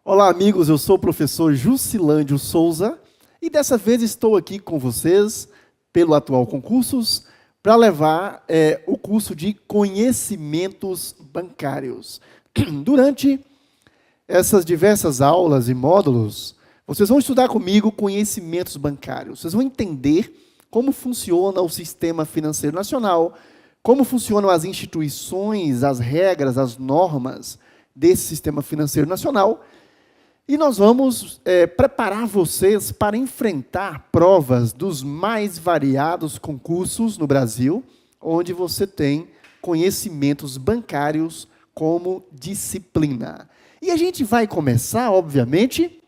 Olá, amigos, eu sou o professor Jusilândio Souza e dessa vez estou aqui com vocês, pelo Atual Concursos, para levar o curso de Conhecimentos Bancários. Durante essas diversas aulas e módulos, vocês vão estudar comigo conhecimentos bancários. Vocês vão entender como funciona o sistema financeiro nacional, como funcionam as instituições, as regras, as normas desse sistema financeiro nacional. E nós vamos preparar vocês para enfrentar provas dos mais variados concursos no Brasil, onde você tem conhecimentos bancários como disciplina. E a gente vai começar, obviamente,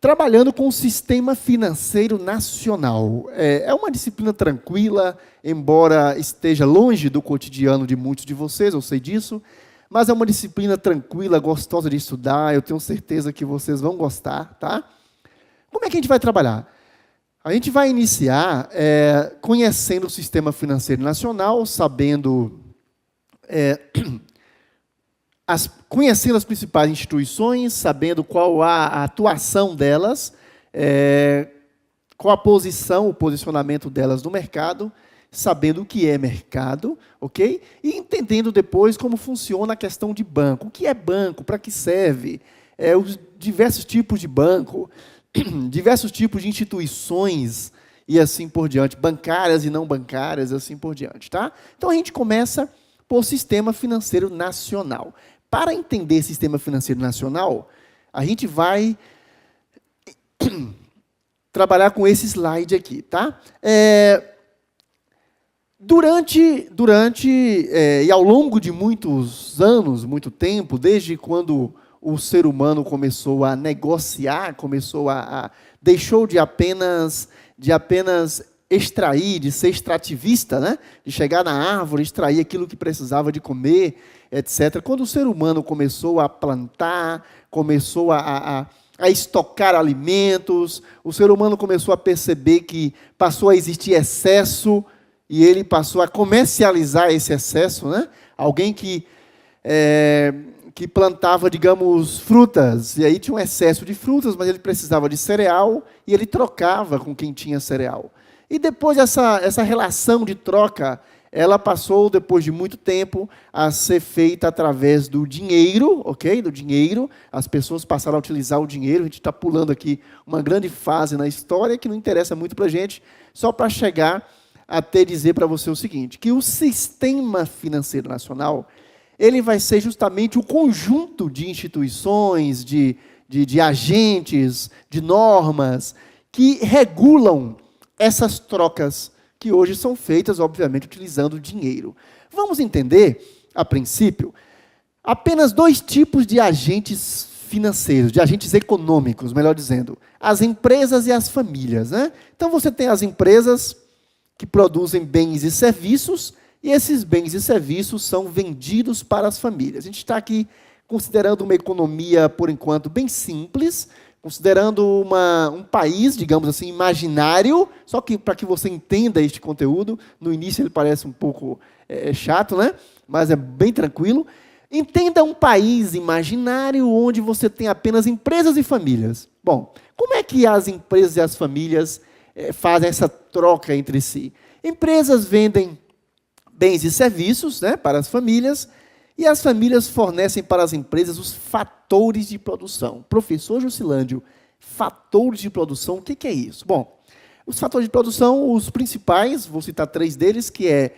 trabalhando com o sistema financeiro nacional. É uma disciplina tranquila, embora esteja longe do cotidiano de muitos de vocês, eu sei disso, mas é uma disciplina tranquila, gostosa de estudar, eu tenho certeza que vocês vão gostar, tá? Como é que a gente vai trabalhar? A gente vai iniciar conhecendo o sistema financeiro nacional, sabendo, conhecendo as principais instituições, sabendo qual a atuação delas, qual a posição, o posicionamento delas no mercado, sabendo o que é mercado, ok? E entendendo depois como funciona a questão de banco. O que é banco? Para que serve? Os diversos tipos de banco, diversos tipos de instituições e assim por diante, bancárias e não bancárias, assim por diante, tá? Então a gente começa por sistema financeiro nacional. Para entender sistema financeiro nacional, a gente vai trabalhar com esse slide aqui, tá? Durante e ao longo de muitos anos, muito tempo, desde quando o ser humano começou a negociar, deixou de apenas extrair, de ser extrativista, né? De chegar na árvore, extrair aquilo que precisava de comer, etc. Quando o ser humano começou a plantar, começou a estocar alimentos, o ser humano começou a perceber que passou a existir excesso, e ele passou a comercializar esse excesso, né? Alguém que plantava, digamos, frutas, e aí tinha um excesso de frutas, mas ele precisava de cereal, e ele trocava com quem tinha cereal. E depois essa relação de troca, ela passou, depois de muito tempo, a ser feita através do dinheiro, ok? Do dinheiro, as pessoas passaram a utilizar o dinheiro, a gente está pulando aqui uma grande fase na história, que não interessa muito para a gente, só para chegar até dizer para você o seguinte, que o sistema financeiro nacional, ele vai ser justamente o conjunto de instituições, de agentes, de normas, que regulam essas trocas que hoje são feitas, obviamente, utilizando dinheiro. Vamos entender, a princípio, apenas dois tipos de agentes financeiros, de agentes econômicos, melhor dizendo, as empresas e as famílias, né? Então, você tem as empresas que produzem bens e serviços, e esses bens e serviços são vendidos para as famílias. A gente está aqui considerando uma economia, por enquanto, bem simples, considerando um país, digamos assim, imaginário, só que para que você entenda este conteúdo, no início ele parece um pouco chato, né? Mas é bem tranquilo. Entenda um país imaginário onde você tem apenas empresas e famílias. Bom, como é que as empresas e as famílias fazem essa troca entre si? Empresas vendem bens e serviços, né, para as famílias, e as famílias fornecem para as empresas os fatores de produção. Professor Jusilândio, fatores de produção, o que é isso? Bom, os fatores de produção, os principais, vou citar três deles, que é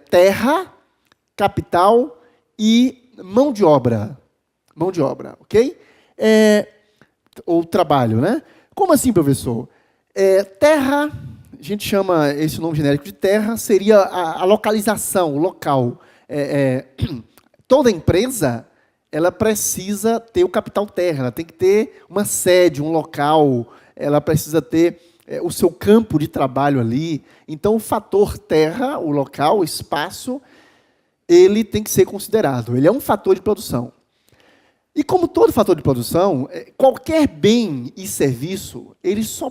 terra, capital e mão de obra. Mão de obra, ok? Ou trabalho, né? Como assim, professor? Terra, a gente chama esse nome genérico de terra, seria a localização, o local. Toda empresa, ela precisa ter o capital terra, ela tem que ter uma sede, um local, ela precisa ter o seu campo de trabalho ali. Então, o fator terra, o local, o espaço, ele tem que ser considerado. Ele é um fator de produção. E como todo fator de produção, qualquer bem e serviço, ele só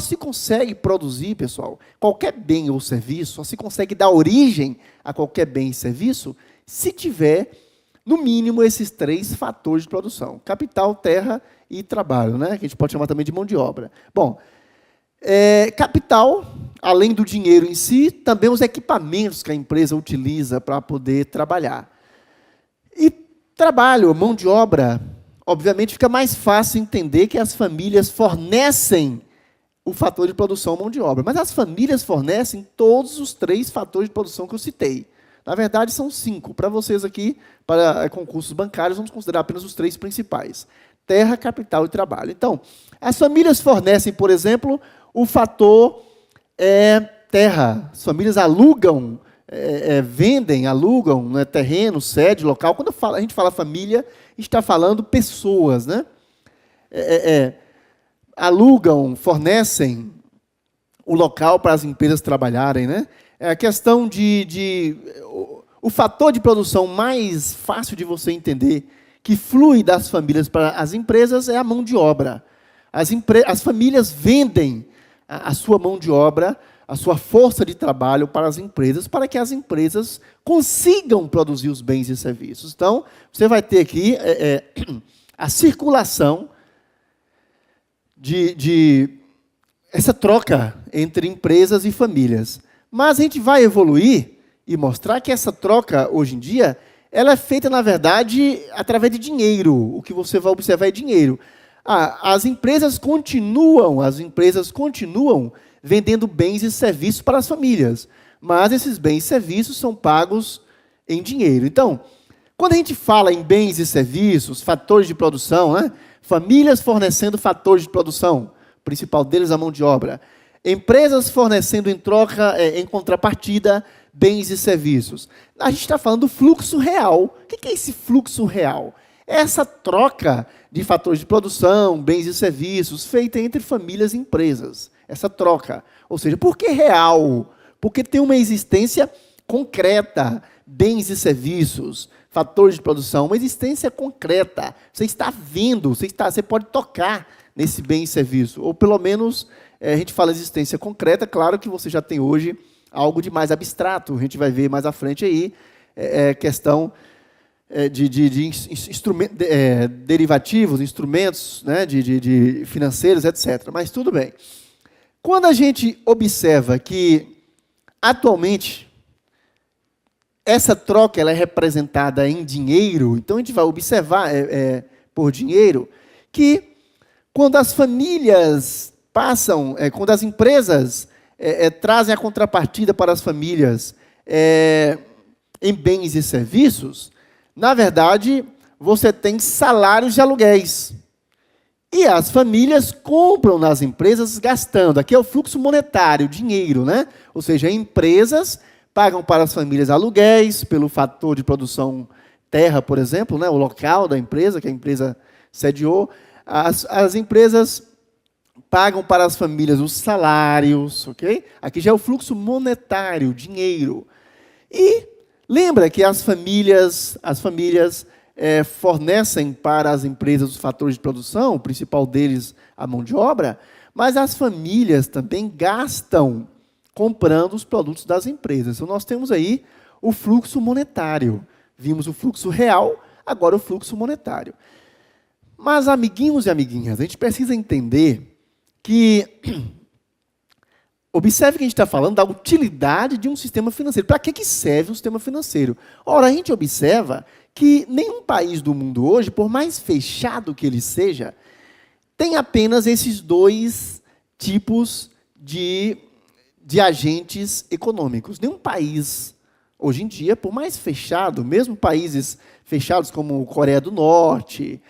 se consegue produzir, pessoal, qualquer bem ou serviço, só se consegue dar origem a qualquer bem e serviço, se tiver no mínimo, esses 3 fatores de produção: capital, terra e trabalho, né? Que a gente pode chamar também de mão de obra. Bom, capital, além do dinheiro em si, também os equipamentos que a empresa utiliza para poder trabalhar. E trabalho, mão de obra, obviamente fica mais fácil entender que as famílias fornecem o fator de produção, mão de obra. Mas as famílias fornecem todos os 3 fatores de produção que eu citei. Na verdade, são 5. Para vocês aqui, para concursos bancários, vamos considerar apenas os 3 principais: terra, capital e trabalho. Então, as famílias fornecem, por exemplo, o fator terra. As famílias alugam, vendem, alugam, né, terreno, sede, local. Quando a gente fala família, a gente está falando pessoas, né? Alugam, fornecem o local para as empresas trabalharem, né? A questão o fator de produção mais fácil de você entender, que flui das famílias para as empresas, é a mão de obra. As famílias vendem a sua mão de obra, a sua força de trabalho para as empresas, para que as empresas consigam produzir os bens e serviços. Então, você vai ter aqui a circulação de essa troca entre empresas e famílias. Mas a gente vai evoluir e mostrar que essa troca, hoje em dia, ela é feita, na verdade, através de dinheiro. O que você vai observar é dinheiro. As empresas continuam vendendo bens e serviços para as famílias, mas esses bens e serviços são pagos em dinheiro. Então, quando a gente fala em bens e serviços, fatores de produção, né? Famílias fornecendo fatores de produção, o principal deles a mão de obra. Empresas fornecendo em troca, em contrapartida, bens e serviços. A gente está falando do fluxo real. O que é esse fluxo real? É essa troca de fatores de produção, bens e serviços, feita entre famílias e empresas. Essa troca. Ou seja, por que real? Porque tem uma existência concreta, bens e serviços, fatores de produção, uma existência concreta. Você está vendo, você pode tocar nesse bem e serviço. Ou pelo menos, a gente fala existência concreta, claro que você já tem hoje algo de mais abstrato. A gente vai ver mais à frente aí, questão de derivativos, instrumentos, né, de financeiros, etc. Mas tudo bem. Quando a gente observa que, atualmente, essa troca ela é representada em dinheiro, então a gente vai observar por dinheiro que quando as famílias passam, quando as empresas trazem a contrapartida para as famílias em bens e serviços, na verdade, você tem salários de aluguéis. E as famílias compram nas empresas gastando. Aqui é o fluxo monetário, dinheiro, né? Ou seja, empresas pagam para as famílias aluguéis, pelo fator de produção terra, por exemplo, né? O local da empresa, que a empresa sediou. As empresas pagam para as famílias os salários, ok? Aqui já é o fluxo monetário, dinheiro. E lembra que as famílias fornecem para as empresas os fatores de produção, o principal deles a mão de obra, mas as famílias também gastam comprando os produtos das empresas. Então, nós temos aí o fluxo monetário. Vimos o fluxo real, agora o fluxo monetário. Mas, amiguinhos e amiguinhas, a gente precisa entender que observe que a gente está falando da utilidade de um sistema financeiro. Para que serve um sistema financeiro? Ora, a gente observa que nenhum país do mundo hoje, por mais fechado que ele seja, tem apenas esses 2 tipos de agentes econômicos. Nenhum país, hoje em dia, por mais fechado, mesmo países fechados como Coreia do Norte,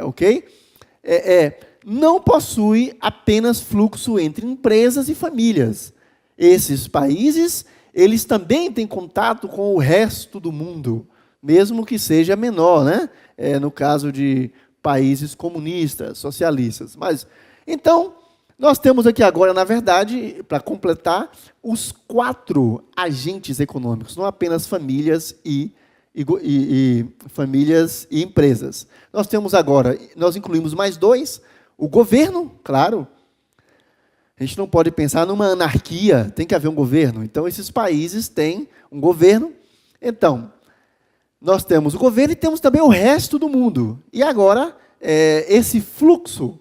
ok? Não possui apenas fluxo entre empresas e famílias. Esses países, eles também têm contato com o resto do mundo, mesmo que seja menor, né? No caso de países comunistas, socialistas. Mas, então, nós temos aqui agora, na verdade, para completar, os 4 agentes econômicos, não apenas famílias e famílias e empresas. Nós temos agora, nós incluímos mais 2, o governo, claro. A gente não pode pensar numa anarquia, tem que haver um governo. Então, esses países têm um governo. Então, nós temos o governo e temos também o resto do mundo. E agora, esse fluxo,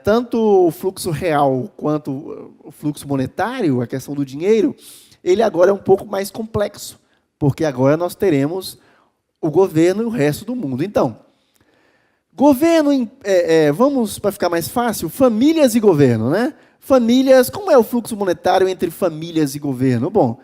tanto o fluxo real quanto o fluxo monetário, a questão do dinheiro, ele agora é um pouco mais complexo, porque agora nós teremos o governo e o resto do mundo. Então, governo, vamos, para ficar mais fácil, famílias e governo, né? Famílias, como é o fluxo monetário entre famílias e governo? Bom,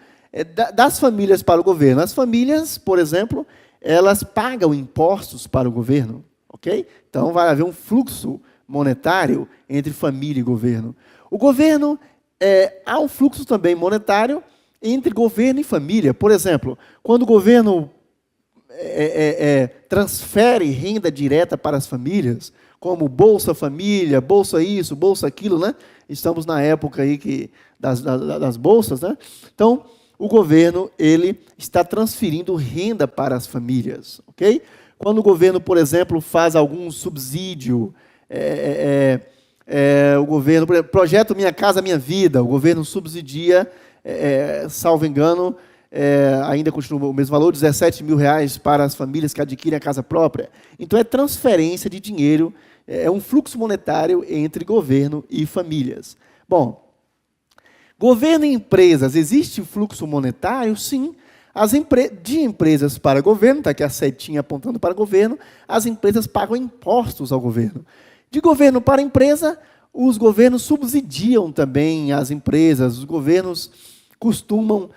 das famílias para o governo. As famílias, por exemplo, elas pagam impostos para o governo, ok? Então, vai haver um fluxo monetário entre família e governo. O governo, há um fluxo também monetário entre governo e família. Por exemplo, quando o governo transfere renda direta para as famílias, como Bolsa Família, Bolsa isso, Bolsa aquilo, né? Estamos na época aí das bolsas, né? Então, o governo ele está transferindo renda para as famílias, ok? Quando o governo, por exemplo, faz algum subsídio, o governo, por exemplo, projeto Minha Casa Minha Vida, o governo subsidia, salvo engano, ainda continua o mesmo valor, R$17 mil para as famílias que adquirem a casa própria. Então, é transferência de dinheiro, é um fluxo monetário entre governo e famílias. Bom, governo e empresas, existe fluxo monetário? Sim. De empresas para governo, está aqui a setinha apontando para governo, as empresas pagam impostos ao governo. De governo para empresa, os governos subsidiam também as empresas, os governos costumam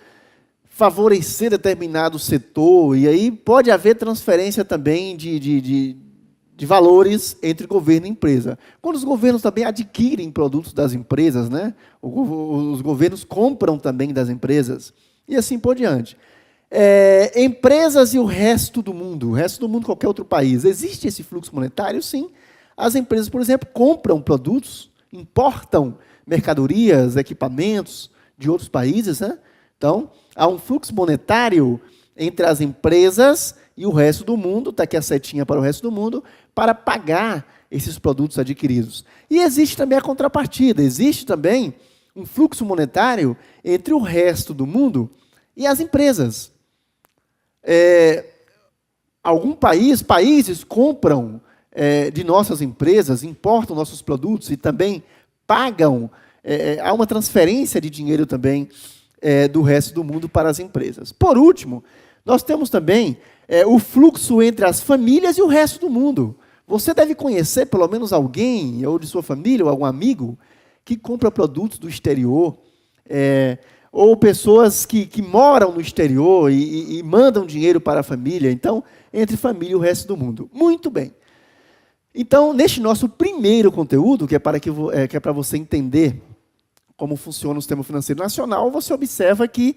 favorecer determinado setor, e aí pode haver transferência também de valores entre governo e empresa. Quando os governos também adquirem produtos das empresas, né? Os governos compram também das empresas, e assim por diante. Empresas e o resto do mundo, qualquer outro país, existe esse fluxo monetário? Sim. As empresas, por exemplo, compram produtos, importam mercadorias, equipamentos de outros países, né? Então, há um fluxo monetário entre as empresas e o resto do mundo, está aqui a setinha para o resto do mundo, para pagar esses produtos adquiridos. E existe também a contrapartida, existe também um fluxo monetário entre o resto do mundo e as empresas. Países compram de nossas empresas, importam nossos produtos e também pagam, há uma transferência de dinheiro também do resto do mundo para as empresas. Por último, nós temos também o fluxo entre as famílias e o resto do mundo. Você deve conhecer pelo menos alguém, ou de sua família, ou algum amigo, que compra produtos do exterior, ou pessoas que moram no exterior e mandam dinheiro para a família. Então, entre família e o resto do mundo. Muito bem. Então, neste nosso primeiro conteúdo, que é para você entender como funciona o sistema financeiro nacional, você observa que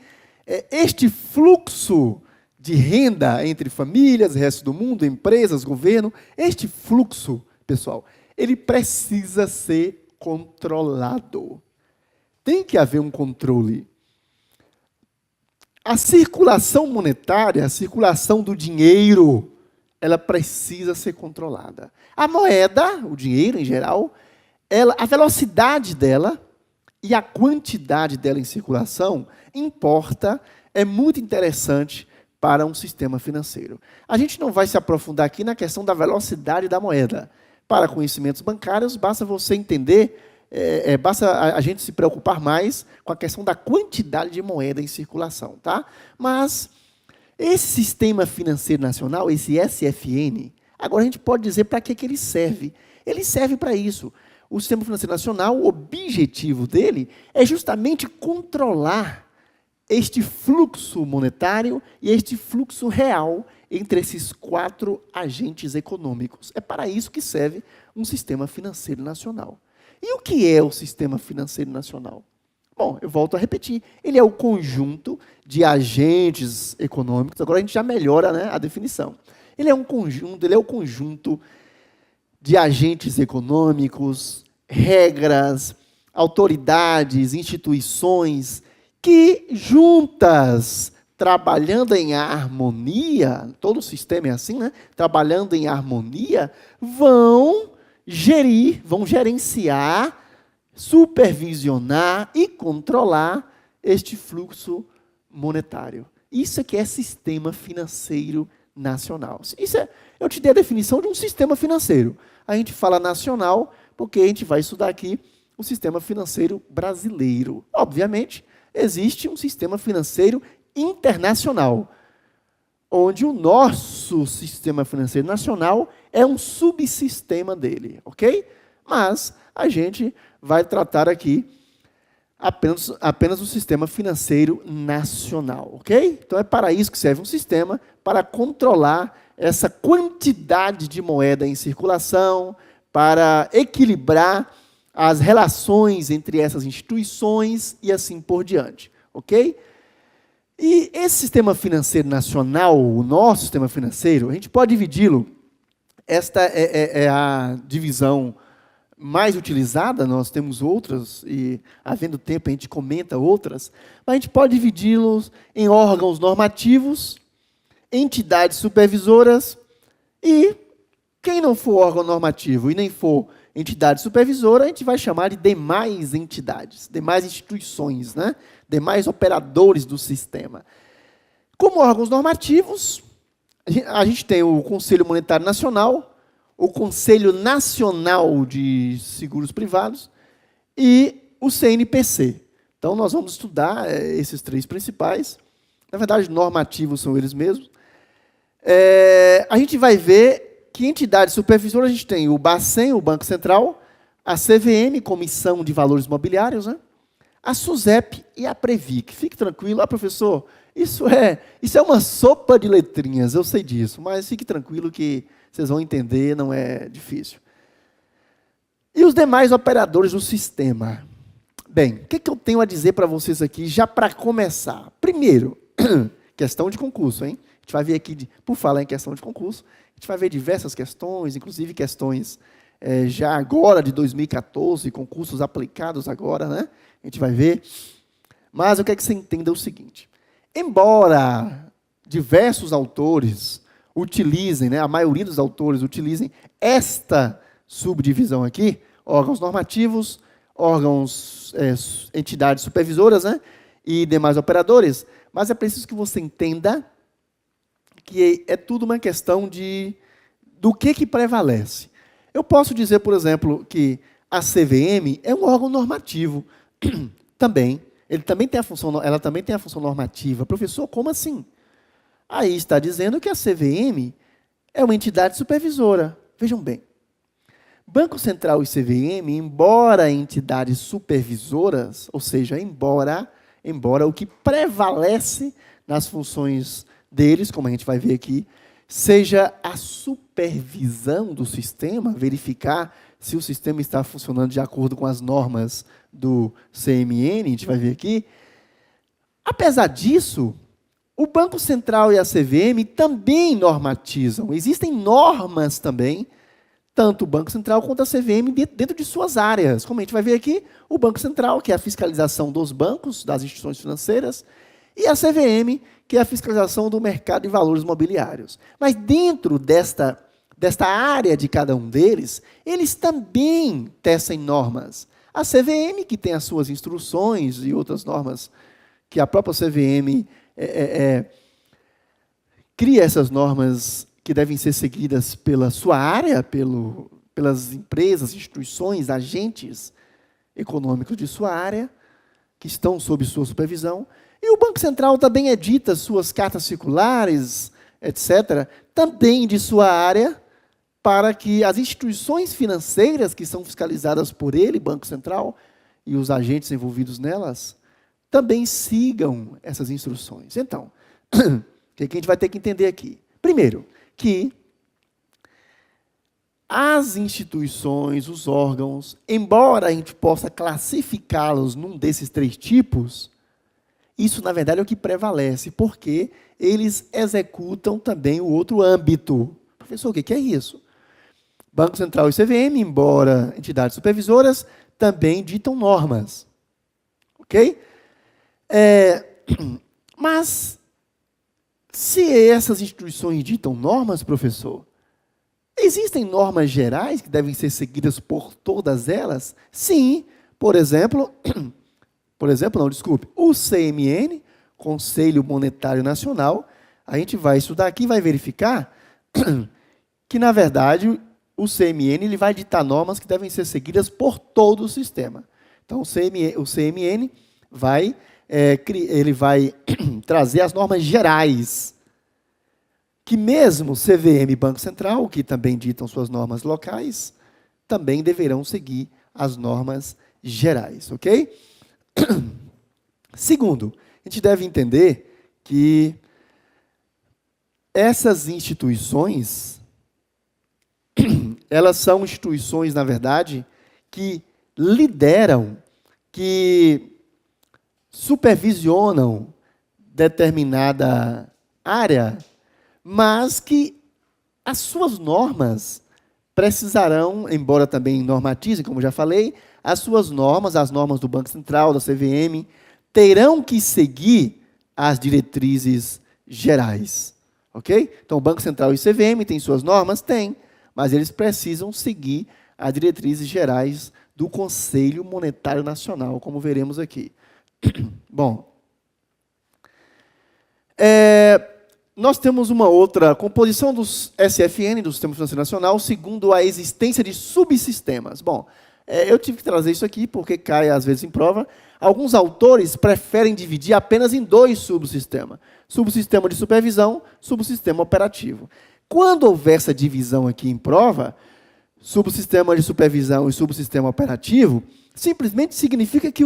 este fluxo de renda entre famílias, resto do mundo, empresas, governo, este fluxo, pessoal, ele precisa ser controlado. Tem que haver um controle. A circulação monetária, a circulação do dinheiro, ela precisa ser controlada. A moeda, o dinheiro em geral, a velocidade dela e a quantidade dela em circulação importa, é muito interessante para um sistema financeiro. A gente não vai se aprofundar aqui na questão da velocidade da moeda. Para conhecimentos bancários, basta você entender, basta a gente se preocupar mais com a questão da quantidade de moeda em circulação, tá? Mas esse sistema financeiro nacional, esse SFN, agora a gente pode dizer para que ele serve. Ele serve para isso. O sistema financeiro nacional, o objetivo dele é justamente controlar este fluxo monetário e este fluxo real entre esses 4 agentes econômicos. É para isso que serve um sistema financeiro nacional. E o que é o sistema financeiro nacional? Bom, eu volto a repetir. Ele é o conjunto de agentes econômicos. Agora a gente já melhora, né, a definição. Ele é o conjunto de agentes econômicos, regras, autoridades, instituições, que juntas, trabalhando em harmonia, todo o sistema é assim, né? Trabalhando em harmonia, vão gerenciar, supervisionar e controlar este fluxo monetário. Isso é que é sistema financeiro nacional. Eu te dei a definição de um sistema financeiro. A gente fala nacional porque a gente vai estudar aqui o sistema financeiro brasileiro. Obviamente, existe um sistema financeiro internacional, onde o nosso sistema financeiro nacional é um subsistema dele, ok? Mas a gente vai tratar aqui apenas o sistema financeiro nacional, ok? Então é para isso que serve um sistema, para controlar essa quantidade de moeda em circulação, para equilibrar as relações entre essas instituições e assim por diante, ok? E esse sistema financeiro nacional, o nosso sistema financeiro, a gente pode dividi-lo, esta é a divisão mais utilizada, nós temos outras, e havendo tempo a gente comenta outras, mas a gente pode dividi-los em órgãos normativos, entidades supervisoras e, quem não for órgão normativo e nem for entidade supervisora, a gente vai chamar de demais entidades, demais instituições, né? Demais operadores do sistema. Como órgãos normativos, a gente tem o Conselho Monetário Nacional, o Conselho Nacional de Seguros Privados e o CNPC. Então, nós vamos estudar esses três principais. Na verdade, normativos são eles mesmos. A gente vai ver que entidades supervisoras, a gente tem o Bacen, o Banco Central, a CVM, Comissão de Valores Mobiliários, né? A SUSEP e a Previc. Fique tranquilo, professor, isso é uma sopa de letrinhas, eu sei disso, mas fique tranquilo que vocês vão entender, não é difícil. E os demais operadores do sistema? Bem, o que eu tenho a dizer para vocês aqui, já para começar? Primeiro, questão de concurso, hein? A gente vai ver aqui, por falar em questão de concurso, a gente vai ver diversas questões, inclusive questões já agora de 2014, concursos aplicados agora, né? A gente vai ver. Mas eu quero que você entenda o seguinte. Embora diversos autores utilizem, né, a maioria dos autores utilizem esta subdivisão aqui, órgãos normativos, órgãos, entidades supervisoras, né, e demais operadores, mas é preciso que você entenda que é tudo uma questão do que prevalece. Eu posso dizer, por exemplo, que a CVM é um órgão normativo também. Ela também tem a função normativa. Professor, como assim? Aí está dizendo que a CVM é uma entidade supervisora. Vejam bem, Banco Central e CVM, embora entidades supervisoras, ou seja, embora o que prevalece nas funções deles, como a gente vai ver aqui, seja a supervisão do sistema, verificar se o sistema está funcionando de acordo com as normas do CMN, a gente vai ver aqui. Apesar disso, o Banco Central e a CVM também normatizam. Existem normas também, tanto o Banco Central quanto a CVM, dentro de suas áreas. Como a gente vai ver aqui, o Banco Central, que é a fiscalização dos bancos, das instituições financeiras, e a CVM, que é a fiscalização do mercado de valores mobiliários. Mas dentro desta área de cada um deles, eles também tecem normas. A CVM, que tem as suas instruções e outras normas, que a própria CVM cria essas normas que devem ser seguidas pela sua área, pelas empresas, instituições, agentes econômicos de sua área, que estão sob sua supervisão. E o Banco Central também edita suas cartas circulares, etc., também de sua área, para que as instituições financeiras que são fiscalizadas por ele, Banco Central, e os agentes envolvidos nelas, também sigam essas instruções. Então, o que a gente vai ter que entender aqui? Primeiro, que as instituições, os órgãos, embora a gente possa classificá-los num desses três tipos, isso, na verdade, é o que prevalece, porque eles executam também o outro âmbito. Professor, o que é isso? Banco Central e CVM, embora entidades supervisoras, também ditam normas. Ok? Mas, se essas instituições ditam normas, professor, existem normas gerais que devem ser seguidas por todas elas? Sim. Por exemplo, o CMN, Conselho Monetário Nacional, A gente vai estudar aqui e vai verificar que, na verdade, o CMN ele vai ditar normas que devem ser seguidas por todo o sistema. Então, o CMN ele vai trazer as normas gerais, que mesmo CVM e Banco Central, que também ditam suas normas locais, também deverão seguir as normas gerais, ok? Segundo, a gente deve entender que essas instituições, elas são instituições, na verdade, que lideram, que supervisionam determinada área, mas que as suas normas precisarão, embora também normatizem, como já falei, as suas normas, as normas do Banco Central, da CVM, terão que seguir as diretrizes gerais. Ok? Então, o Banco Central e o CVM têm suas normas? Tem, mas eles precisam seguir as diretrizes gerais do Conselho Monetário Nacional, como veremos aqui. Bom, nós temos uma outra composição dos SFN, do Sistema Financeiro Nacional, segundo a existência de subsistemas. Bom, eu tive que trazer isso aqui, porque cai às vezes em prova. Alguns autores preferem dividir apenas em 2 subsistemas. Subsistema de supervisão, subsistema operativo. Quando houver essa divisão aqui em prova, subsistema de supervisão e subsistema operativo, simplesmente significa que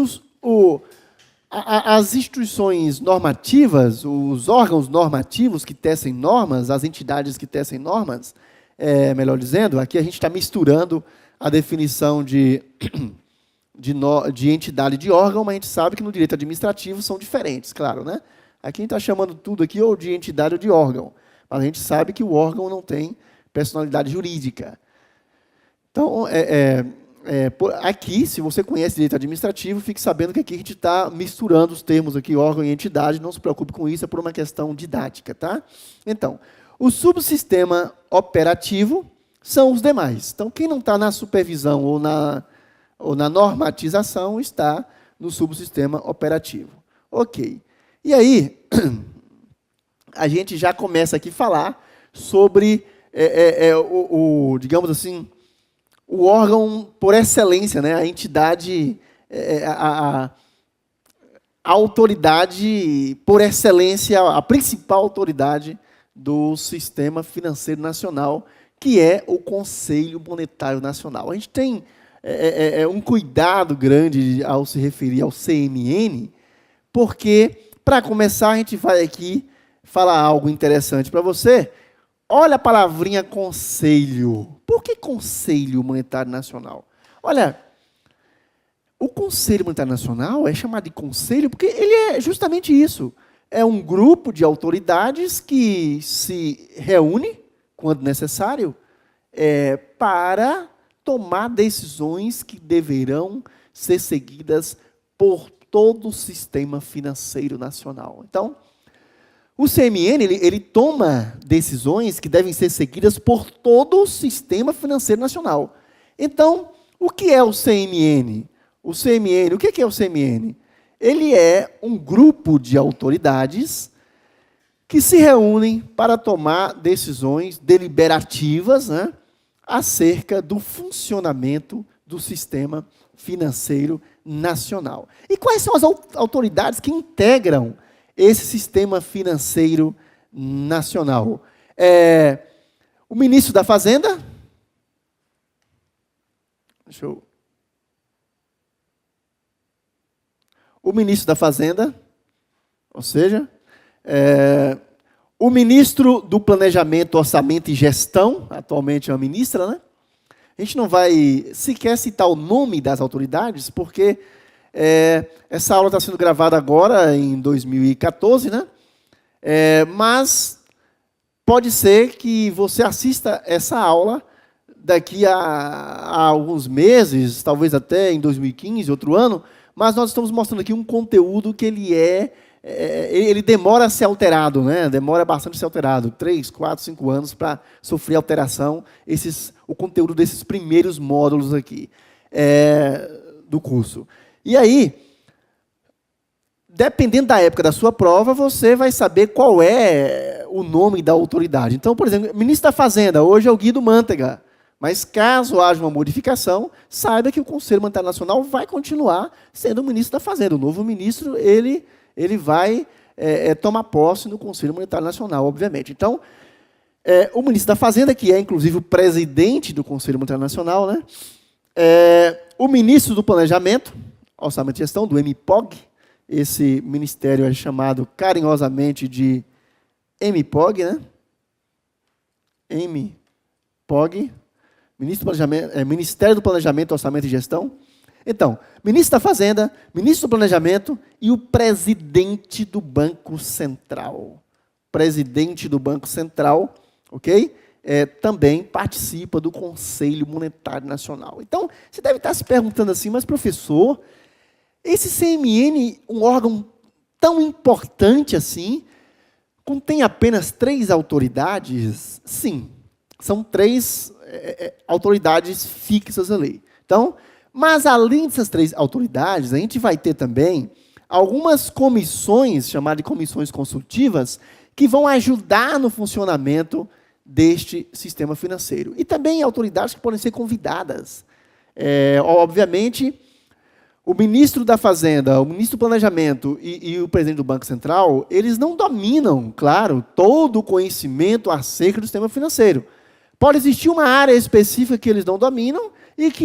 as instituições normativas, os órgãos normativos que tecem normas, as entidades que tecem normas, melhor dizendo, aqui a gente está misturando a definição de entidade de órgão, mas a gente sabe que no direito administrativo são diferentes, claro, né? Aqui a gente está chamando tudo aqui ou de entidade ou de órgão, mas a gente sabe que o órgão não tem personalidade jurídica. Então, aqui, se você conhece direito administrativo, fique sabendo que aqui a gente está misturando os termos aqui, órgão e entidade, não se preocupe com isso, é por uma questão didática, tá? Então, o subsistema operativo são os demais. Então, quem não está na supervisão ou na normatização está no subsistema operativo. Ok. E aí, a gente já começa aqui a falar sobre, digamos assim, o órgão por excelência, né? A entidade, a autoridade por excelência, a principal autoridade do Sistema Financeiro Nacional, que é o Conselho Monetário Nacional. A gente tem um cuidado grande ao se referir ao CMN, porque, para começar, a gente vai aqui falar algo interessante para você. Olha a palavrinha conselho. Por que Conselho Monetário Nacional? Olha, o Conselho Monetário Nacional é chamado de conselho porque ele é justamente isso. É um grupo de autoridades que se reúne, quando necessário, para tomar decisões que deverão ser seguidas por todo o sistema financeiro nacional. Então, o CMN ele toma decisões que devem ser seguidas por todo o sistema financeiro nacional. Então, o que é o CMN? O que é o CMN? Ele é um grupo de autoridades que se reúnem para tomar decisões deliberativas, né, acerca do funcionamento do sistema financeiro nacional. E quais são as autoridades que integram esse sistema financeiro nacional? O ministro da Fazenda. O ministro da Fazenda, ou seja, o ministro do Planejamento, Orçamento e Gestão, atualmente é uma ministra, né? A gente não vai sequer citar o nome das autoridades, porque essa aula está sendo gravada agora, em 2014, né? Mas pode ser que você assista essa aula daqui a alguns meses, talvez até em 2015, outro ano, mas nós estamos mostrando aqui um conteúdo que ele demora a ser alterado, né? Demora bastante a ser alterado, 3, 4, 5 anos para sofrer alteração, o conteúdo desses primeiros módulos aqui do curso. E aí, dependendo da época da sua prova, você vai saber qual é o nome da autoridade. Então, por exemplo, ministro da Fazenda, hoje é o Guido Mantega. Mas caso haja uma modificação, saiba que o Conselho Monetário Nacional vai continuar sendo o ministro da Fazenda. O novo ministro, ele vai tomar posse no Conselho Monetário Nacional, obviamente. Então, o ministro da Fazenda, que é, inclusive, o presidente do Conselho Monetário Nacional, né? O ministro do Planejamento, Orçamento e Gestão, do MPOG, esse ministério é chamado carinhosamente de MPOG, né? MPOG, Ministério do Planejamento, Orçamento e Gestão. Então, ministro da Fazenda, ministro do Planejamento e o presidente do Banco Central. Presidente do Banco Central, ok? Também participa do Conselho Monetário Nacional. Então, você deve estar se perguntando assim, mas professor, esse CMN, um órgão tão importante assim, contém apenas 3 autoridades? Sim, são 3 autoridades fixas ali. Então, mas além dessas 3 autoridades, a gente vai ter também algumas comissões, chamadas de comissões consultivas, que vão ajudar no funcionamento deste sistema financeiro. E também autoridades que podem ser convidadas. Obviamente, o ministro da Fazenda, o ministro do Planejamento e o presidente do Banco Central, eles não dominam, claro, todo o conhecimento acerca do sistema financeiro. Pode existir uma área específica que eles não dominam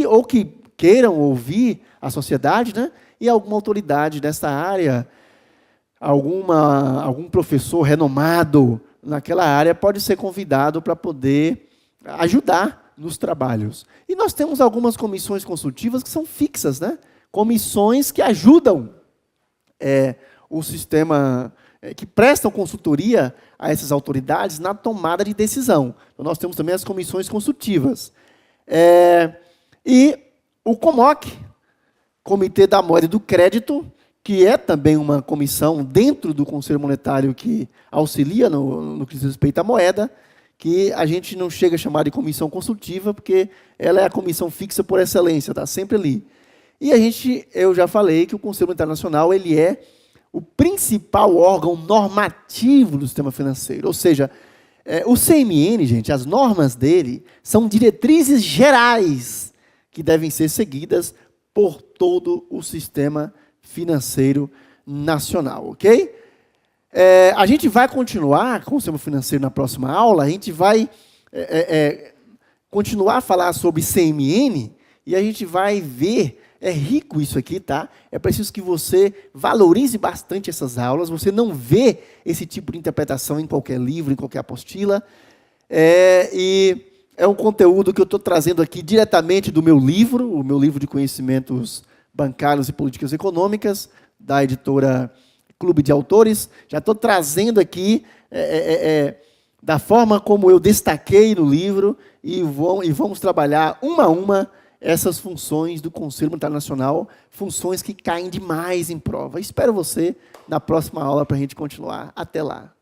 ou que queiram ouvir a sociedade, né? E alguma autoridade dessa área, algum professor renomado naquela área pode ser convidado para poder ajudar nos trabalhos. E nós temos algumas comissões consultivas que são fixas, né? Comissões que ajudam o sistema, que prestam consultoria a essas autoridades na tomada de decisão. Então, nós temos também as comissões consultivas. E o COMOC, Comitê da Moeda e do Crédito, que é também uma comissão dentro do Conselho Monetário que auxilia no que diz respeito à moeda, que a gente não chega a chamar de comissão consultiva, porque ela é a comissão fixa por excelência, está sempre ali. E eu já falei que o Conselho Monetário Nacional ele é o principal órgão normativo do sistema financeiro. Ou seja, o CMN, gente, as normas dele são diretrizes gerais que devem ser seguidas por todo o sistema financeiro nacional, ok? A gente vai continuar com o sistema financeiro na próxima aula, a gente vai continuar a falar sobre CMN e a gente vai ver. É rico isso aqui, tá? É preciso que você valorize bastante essas aulas. Você não vê esse tipo de interpretação em qualquer livro, em qualquer apostila. E é um conteúdo que eu estou trazendo aqui diretamente do meu livro, o meu livro de conhecimentos bancários e políticas econômicas, da editora Clube de Autores. Já estou trazendo aqui da forma como eu destaquei no livro e vamos trabalhar uma a uma essas funções do Conselho Monetário Nacional, funções que caem demais em prova. Espero você na próxima aula para a gente continuar. Até lá.